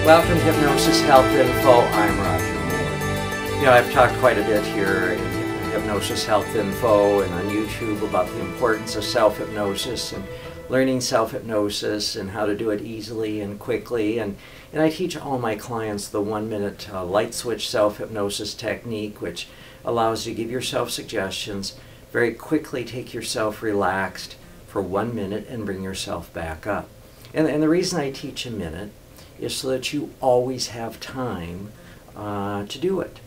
Welcome to Hypnosis Health Info. I'm Roger Moore. You know, I've talked quite a bit here in Hypnosis Health Info and on YouTube about the importance of self-hypnosis and learning self-hypnosis and how to do it easily and quickly. And I teach all my clients the 1-minute light switch self-hypnosis technique, which allows you to give yourself suggestions, very quickly take yourself relaxed for 1 minute and bring yourself back up. And the reason I teach a minute is so that you always have time to do it.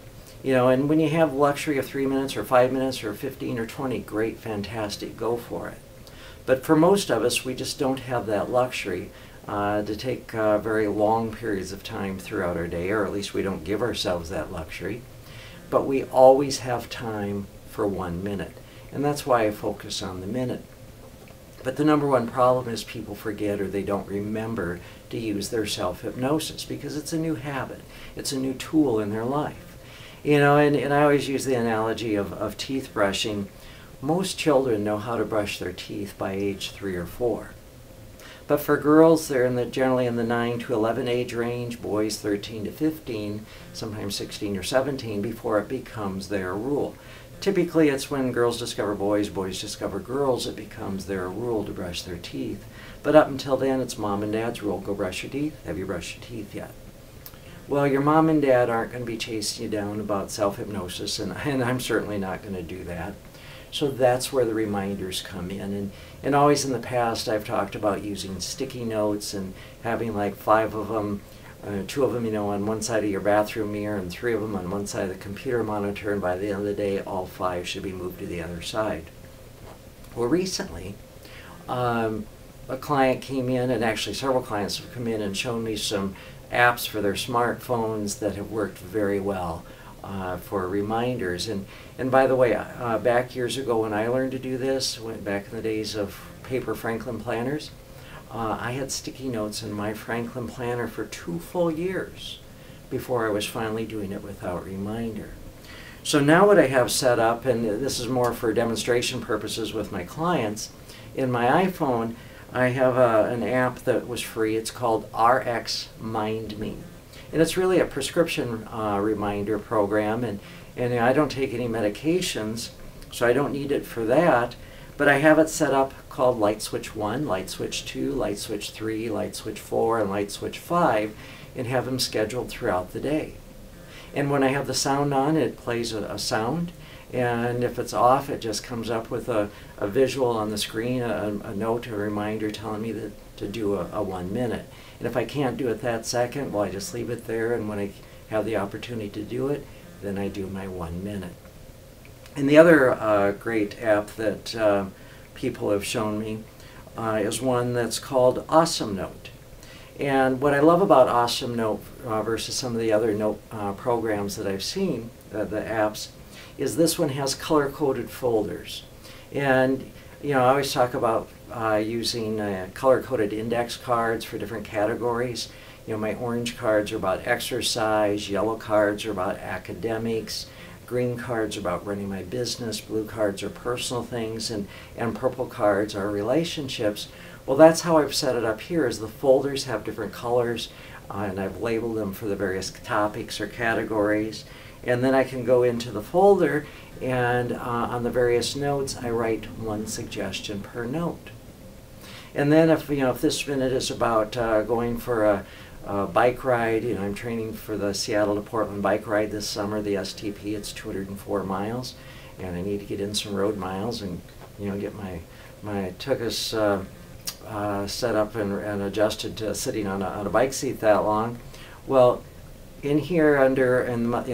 You know, and when you have the luxury of 3 minutes or 5 minutes or 15 or 20, great, fantastic, go for it. But for most of us, we just don't have that luxury to take very long periods of time throughout our day, or at least we don't give ourselves that luxury. But we always have time for 1 minute, and that's why I focus on the minute. But the number one problem is people forget or they don't remember to use their self-hypnosis because it's a new habit. It's a new tool in their life. You know, and I always use the analogy of teeth brushing. Most children know how to brush their teeth by age 3 or 4. But for girls, they're generally in the 9 to 11 age range, boys 13 to 15, sometimes 16 or 17 before it becomes their rule. Typically, it's when girls discover boys, boys discover girls, it becomes their rule to brush their teeth. But up until then, it's mom and dad's rule, go brush your teeth. Have you brushed your teeth yet? Well, your mom and dad aren't going to be chasing you down about self-hypnosis, and I'm certainly not going to do that. So that's where the reminders come in. And always in the past, I've talked about using sticky notes and having like 5 of them, 2 of them, you know, on one side of your bathroom mirror and 3 of them on one side of the computer monitor, and by the end of the day, all 5 should be moved to the other side. Well, recently, a client came in, and actually several clients have come in and shown me some apps for their smartphones that have worked very well for reminders. And by the way, back years ago when I learned to do this, back in the days of paper Franklin planners, I had sticky notes in my Franklin planner for 2 full years before I was finally doing it without reminder. So now what I have set up, and this is more for demonstration purposes with my clients, in my iPhone I have an app that was free. It's called RX Mind Me. And it's really a prescription reminder program, and I don't take any medications, so I don't need it for that. But I have it set up called Light Switch 1, Light Switch 2, Light Switch 3, Light Switch 4, and Light Switch 5, and have them scheduled throughout the day. And when I have the sound on, it plays a sound, and if it's off, it just comes up with a visual on the screen, a note, a reminder telling me to do a 1 minute. And if I can't do it that second, well, I just leave it there, and when I have the opportunity to do it, then I do my 1 minute. And the other great app that people have shown me is one that's called Awesome Note. And what I love about Awesome Note versus some of the other note programs that I've seen, the apps, is this one has color-coded folders. And you know, I always talk about using color-coded index cards for different categories. You know, my orange cards are about exercise, yellow cards are about academics, green cards are about running my business, blue cards are personal things, and purple cards are relationships. Well, that's how I've set it up here, is the folders have different colors, and I've labeled them for the various topics or categories. And then I can go into the folder, and on the various notes, I write 1 suggestion per note. And then if this minute is about going for a bike ride, you know, I'm training for the Seattle to Portland bike ride this summer, the STP. It's 204 miles, and I need to get in some road miles and, you know, get my tuchus set up and adjusted to sitting on a bike seat that long. Well, in here in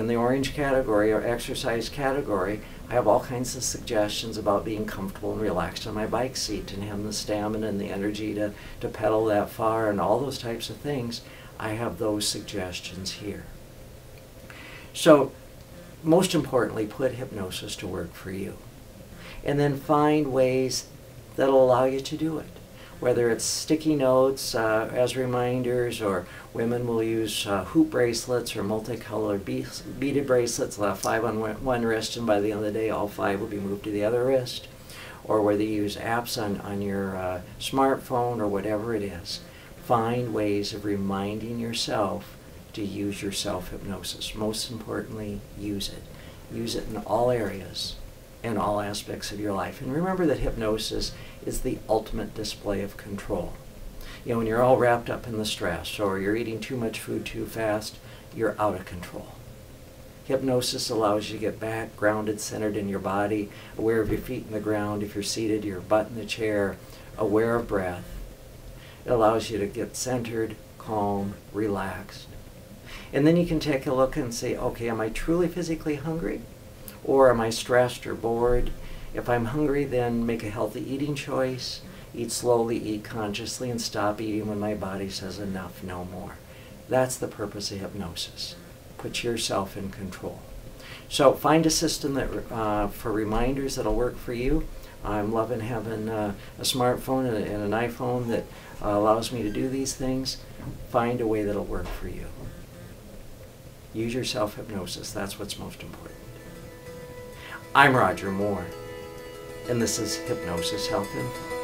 the orange category or exercise category, I have all kinds of suggestions about being comfortable and relaxed on my bike seat and having the stamina and the energy to pedal that far and all those types of things. I have those suggestions here. So most importantly, put hypnosis to work for you. And then find ways that'll allow you to do it. Whether it's sticky notes as reminders, or women will use hoop bracelets or multicolored beaded bracelets. They'll have 5 on one wrist, and by the end of the day, all 5 will be moved to the other wrist. Or whether you use apps on your smartphone or whatever it is. Find ways of reminding yourself to use your self-hypnosis. Most importantly, use it. Use it in all areas, in all aspects of your life. And remember that hypnosis is the ultimate display of control. You know, when you're all wrapped up in the stress, or you're eating too much food too fast, you're out of control. Hypnosis allows you to get back, grounded, centered in your body, aware of your feet in the ground. If you're seated, your butt in the chair, aware of breath. It allows you to get centered, calm, relaxed. And then you can take a look and say, okay, am I truly physically hungry? Or am I stressed or bored? If I'm hungry, then make a healthy eating choice. Eat slowly, eat consciously, and stop eating when my body says enough, no more. That's the purpose of hypnosis. Put yourself in control. So find a system that for reminders that'll work for you. I'm loving having a smartphone and an iPhone that allows me to do these things. Find a way that'll work for you. Use your self-hypnosis. That's what's most important. I'm Roger Moore, and this is Hypnosis Health Info.